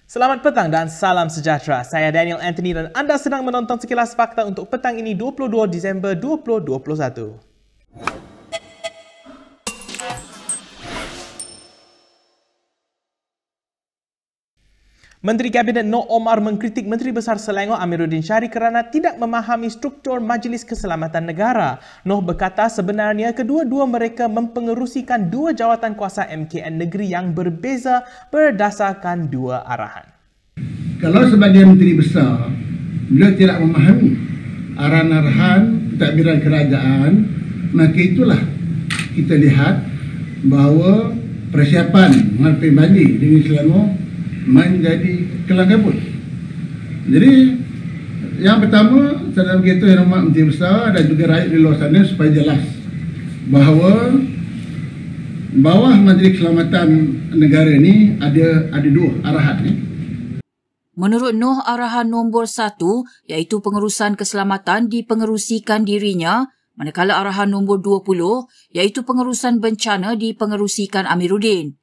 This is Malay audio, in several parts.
Selamat petang dan salam sejahtera. Saya Daniel Anthony dan anda sedang menonton Sekilas Fakta untuk petang ini 22 Disember 2021. Menteri Kabinet Noh Omar mengkritik Menteri Besar Selangor Amiruddin Syari kerana tidak memahami struktur Majlis Keselamatan Negara. Noh berkata sebenarnya kedua-dua mereka mempengerusikan dua jawatan kuasa MKN negeri yang berbeza berdasarkan dua arahan. Kalau sebagai Menteri Besar, beliau tidak memahami arahan-arahan pentadbiran kerajaan, maka itulah kita lihat bahawa persiapan menghadapi banjir di Selangor menjadi kelang kabut. Jadi yang pertama, saya beritahu Yang Hormat Menteri Besar dan juga rakyat di luar sana supaya jelas bahawa bawah Majlis Keselamatan Negara ini ada dua arahan. Menurut Noh, arahan nombor 1 iaitu pengurusan keselamatan dipengerusikan dirinya, manakala arahan nombor 20 iaitu pengurusan bencana dipengerusikan Amiruddin.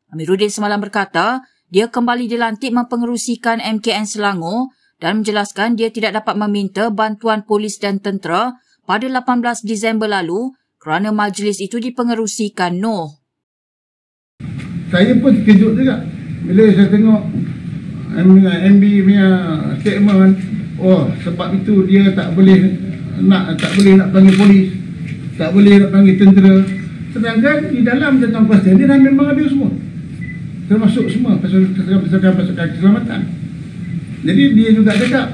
Amiruddin semalam berkata dia kembali dilantik mempengerusikan MKN Selangor dan menjelaskan dia tidak dapat meminta bantuan polis dan tentera pada 18 Disember lalu kerana majlis itu dipengerusikan Noh. Saya pun terkejut juga bila saya tengok MB punya statement. Oh, sebab itu dia tak boleh nak panggil polis, tak boleh nak panggil tentera. Sedangkan di dalam tentang kuasa dia dah memang ada semua, termasuk semua pasukan keselamatan. Jadi dia juga cakap,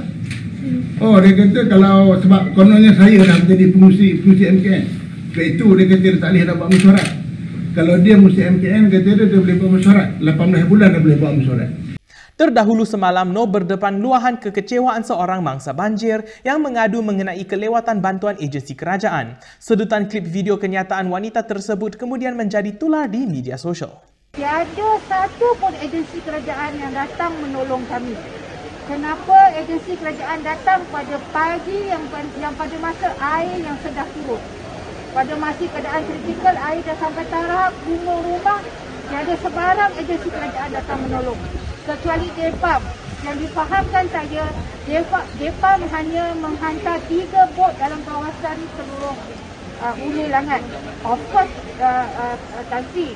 oh dia kata kalau sebab kononnya saya dah menjadi pengurusi MKN, sebab itu dia kata dia tak boleh nak buat mesyuarat. Kalau dia pengurusi MKN, kata dia boleh buat mesyuarat, 18 bulan dia boleh buat mesyuarat. Terdahulu semalam, Noh berdepan luahan kekecewaan seorang mangsa banjir yang mengadu mengenai kelewatan bantuan agensi kerajaan. Sedutan klip video kenyataan wanita tersebut kemudian menjadi tular di media sosial. Tiada satu pun agensi kerajaan yang datang menolong kami. Kenapa agensi kerajaan datang pada pagi yang pada masa air yang sedang turun? Pada masa keadaan kritikal, air dah sampai taraf gunung rumah, tiada sebarang agensi kerajaan datang menolong. Kecuali DEPAM. Yang difahamkan saya, DEPAM hanya menghantar 3 bot dalam kawasan seluruh Hulu Langat. Of course, Tansi,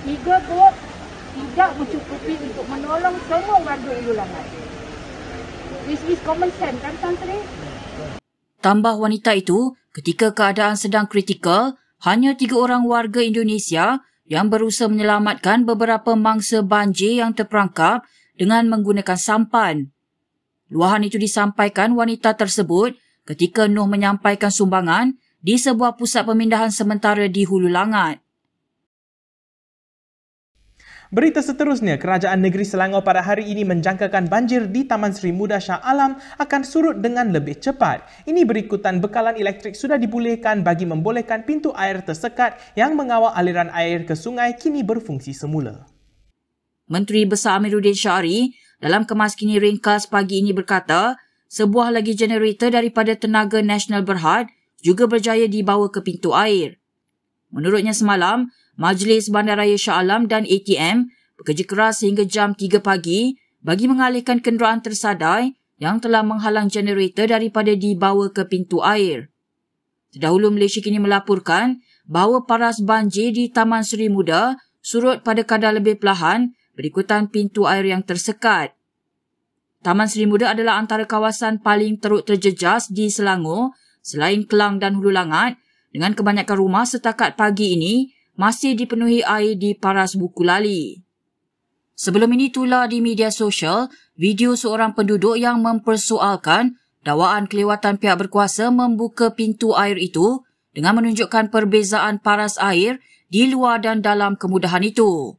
3 bot tidak mencukupi untuk menolong semua warga Hulu Langat. This is common sense, kan Tantri? Tambah wanita itu, ketika keadaan sedang kritikal, hanya 3 orang warga Indonesia yang berusaha menyelamatkan beberapa mangsa banjir yang terperangkap dengan menggunakan sampan. Luahan itu disampaikan wanita tersebut ketika Noh menyampaikan sumbangan di sebuah pusat pemindahan sementara di Hulu Langat. Berita seterusnya, Kerajaan Negeri Selangor pada hari ini menjangkakan banjir di Taman Sri Muda Shah Alam akan surut dengan lebih cepat. Ini berikutan bekalan elektrik sudah dipulihkan bagi membolehkan pintu air tersekat yang mengawal aliran air ke sungai kini berfungsi semula. Menteri Besar Amiruddin Syari dalam kemaskini ringkas pagi ini berkata, sebuah lagi generator daripada Tenaga Nasional Berhad juga berjaya dibawa ke pintu air. Menurutnya semalam, Majlis Bandaraya Shah Alam dan ATM bekerja keras hingga jam 3 pagi bagi mengalihkan kenderaan tersadai yang telah menghalang generator daripada dibawa ke pintu air. Terdahulu Malaysia kini melaporkan bahawa paras banjir di Taman Sri Muda surut pada kadar lebih perlahan berikutan pintu air yang tersekat. Taman Sri Muda adalah antara kawasan paling teruk terjejas di Selangor selain Kelang dan Hulu Langat, dengan kebanyakan rumah setakat pagi ini masih dipenuhi air di paras buku lali. Sebelum ini tular di media sosial video seorang penduduk yang mempersoalkan dakwaan kelewatan pihak berkuasa membuka pintu air itu dengan menunjukkan perbezaan paras air di luar dan dalam kemudahan itu.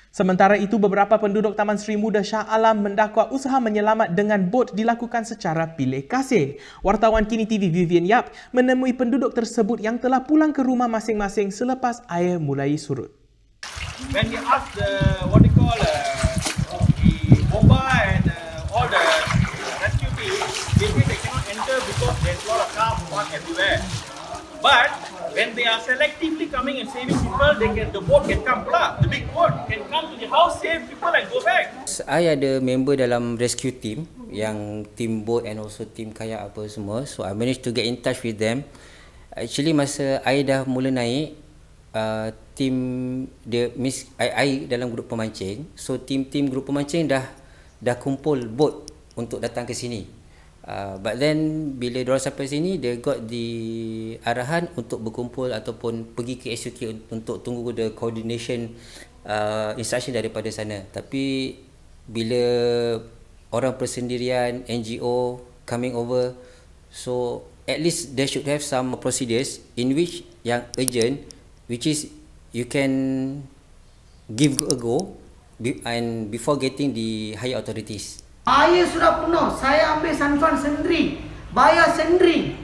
Sementara itu, beberapa penduduk Taman Sri Muda Shah Alam mendakwa usaha menyelamat dengan bot dilakukan secara pilih kasih. Wartawan Kini TV Vivian Yap menemui penduduk tersebut yang telah pulang ke rumah masing-masing selepas air mulai surut. When we ask the the bomba and all the rescue team, they say they cannot enter because there's a lot of cars parked everywhere. But when they are selectively coming and saving people, the boat can come. The big boat can come to the house, save people and go back. because I ada member dalam rescue team, yang team boat and also team kayak apa semua. So I managed to get in touch with them. Actually masa I dah mula naik, team dia I dalam grup pemancing. So team grup pemancing dah kumpul boat untuk datang ke sini. But then bila diorang sampai sini, they got the arahan untuk berkumpul ataupun pergi ke SUK untuk tunggu the coordination instruction daripada sana. Tapi bila orang persendirian, NGO coming over, so at least they should have some procedures in which yang urgent, which is you can give a go and before getting the higher authorities. Air sudah penuh, saya ambil Sanfan sendiri, bayar sendiri.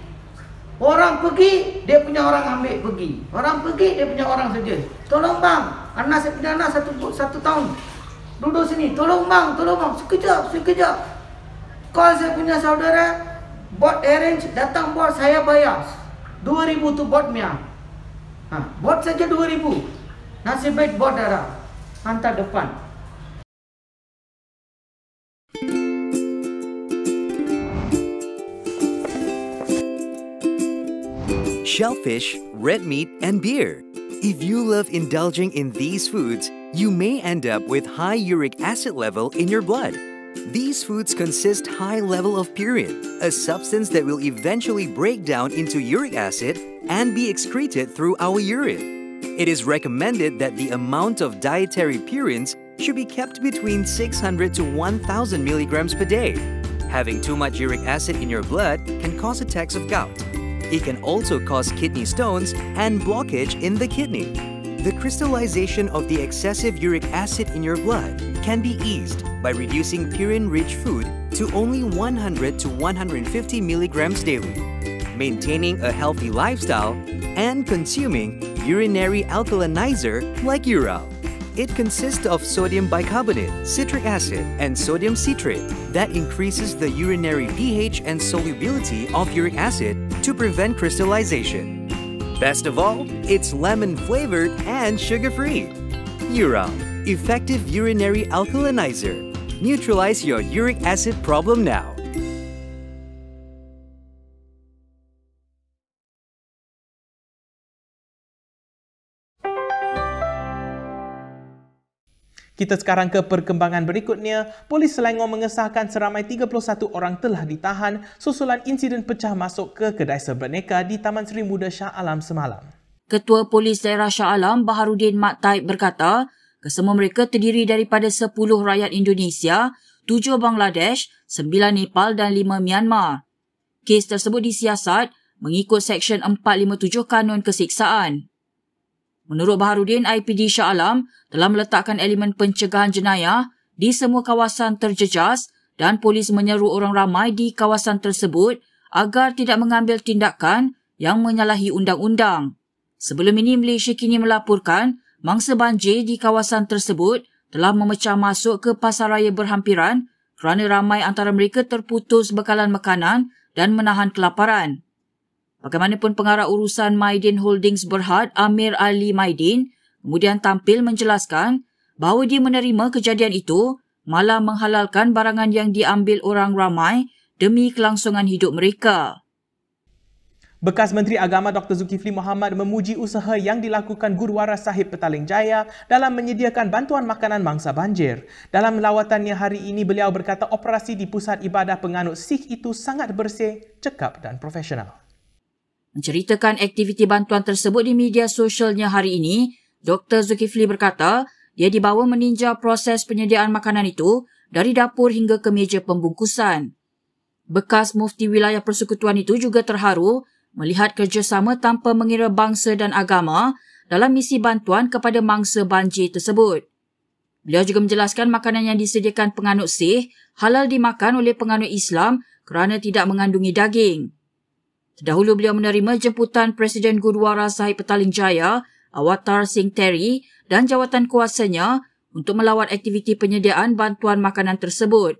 Orang pergi, dia punya orang ambil pergi. Orang pergi, dia punya orang saja. Tolong bang, anak saya punya anak satu tahun. Duduk sini, tolong bang, sekejap. Call saya punya saudara, bot arrange, datang bot, saya bayar 2,000 tu botnya. Bot saja 2,000. Nasib baik bot darah, hantar depan. Shellfish, red meat, and beer. If you love indulging in these foods, you may end up with high uric acid level in your blood. These foods consist high level of purine, a substance that will eventually break down into uric acid and be excreted through our urine. It is recommended that the amount of dietary purines should be kept between 600 to 1,000 milligrams per day. Having too much uric acid in your blood can cause attacks of gout. It can also cause kidney stones and blockage in the kidney. The crystallization of the excessive uric acid in your blood can be eased by reducing purine-rich food to only 100 to 150 milligrams daily, maintaining a healthy lifestyle, and consuming urinary alkalinizer like Ural. It consists of sodium bicarbonate, citric acid, and sodium citrate that increases the urinary pH and solubility of uric acid to prevent crystallization. Best of all, it's lemon-flavored and sugar-free. Ural, effective urinary alkalinizer. Neutralize your uric acid problem now. Kita sekarang ke perkembangan berikutnya. Polis Selangor mengesahkan seramai 31 orang telah ditahan susulan insiden pecah masuk ke kedai serberneka di Taman Seri Muda Shah Alam semalam. Ketua Polis Daerah Shah Alam, Baharudin Mat Taib berkata, kesemua mereka terdiri daripada 10 rakyat Indonesia, 7 Bangladesh, 9 Nepal dan 5 Myanmar. Kes tersebut disiasat mengikut Seksyen 457 Kanun Kesiksaan. Menurut Baharudin, IPD Shah Alam telah meletakkan elemen pencegahan jenayah di semua kawasan terjejas dan polis menyeru orang ramai di kawasan tersebut agar tidak mengambil tindakan yang menyalahi undang-undang. Sebelum ini, Malaysia kini melaporkan mangsa banjir di kawasan tersebut telah memecah masuk ke pasaraya berhampiran kerana ramai antara mereka terputus bekalan makanan dan menahan kelaparan. Bagaimanapun, pengarah urusan Maidin Holdings Berhad, Amir Ali Maidin, kemudian tampil menjelaskan bahawa dia menerima kejadian itu malah menghalalkan barangan yang diambil orang ramai demi kelangsungan hidup mereka. Bekas Menteri Agama Dr. Zulkifli Mohamad memuji usaha yang dilakukan Guruwaras Sahib Petaling Jaya dalam menyediakan bantuan makanan mangsa banjir. Dalam lawatannya hari ini, beliau berkata operasi di pusat ibadah penganut Sikh itu sangat bersih, cekap dan profesional. Menceritakan aktiviti bantuan tersebut di media sosialnya hari ini, Dr. Zulkifli berkata dia dibawa meninjau proses penyediaan makanan itu dari dapur hingga ke meja pembungkusan. Bekas Mufti Wilayah Persekutuan itu juga terharu melihat kerjasama tanpa mengira bangsa dan agama dalam misi bantuan kepada mangsa banjir tersebut. Beliau juga menjelaskan makanan yang disediakan penganut Sikh halal dimakan oleh penganut Islam kerana tidak mengandungi daging. Terdahulu beliau menerima jemputan Presiden Guruwaras Sahib Petaling Jaya, Awatar Singh Terry dan jawatan kuasanya untuk melawat aktiviti penyediaan bantuan makanan tersebut.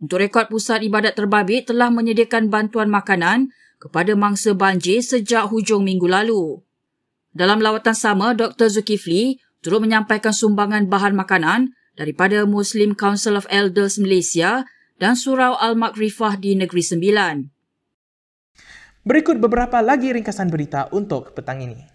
Untuk rekod, Pusat Ibadat Terbabit telah menyediakan bantuan makanan kepada mangsa banjir sejak hujung minggu lalu. Dalam lawatan sama, Dr. Zulkifli turut menyampaikan sumbangan bahan makanan daripada Muslim Council of Elders Malaysia dan Surau Al-Makrifah di Negeri Sembilan. Berikut beberapa lagi ringkasan berita untuk petang ini.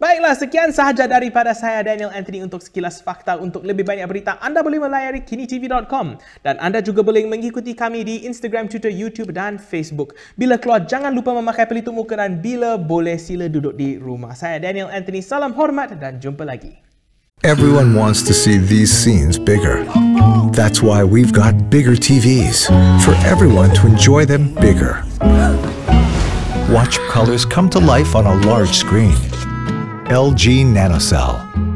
Baiklah, sekian sahaja daripada saya, Daniel Anthony, untuk sekilas fakta. Untuk lebih banyak berita, anda boleh melayari kinitv.com dan anda juga boleh mengikuti kami di Instagram, Twitter, YouTube dan Facebook. Bila keluar, jangan lupa memakai pelitup muka dan bila boleh, sila duduk di rumah. Saya, Daniel Anthony, salam hormat dan jumpa lagi. Everyone wants to see these scenes bigger. That's why we've got bigger TVs for everyone to enjoy them bigger. Watch colors come to life on a large screen. LG NanoCell.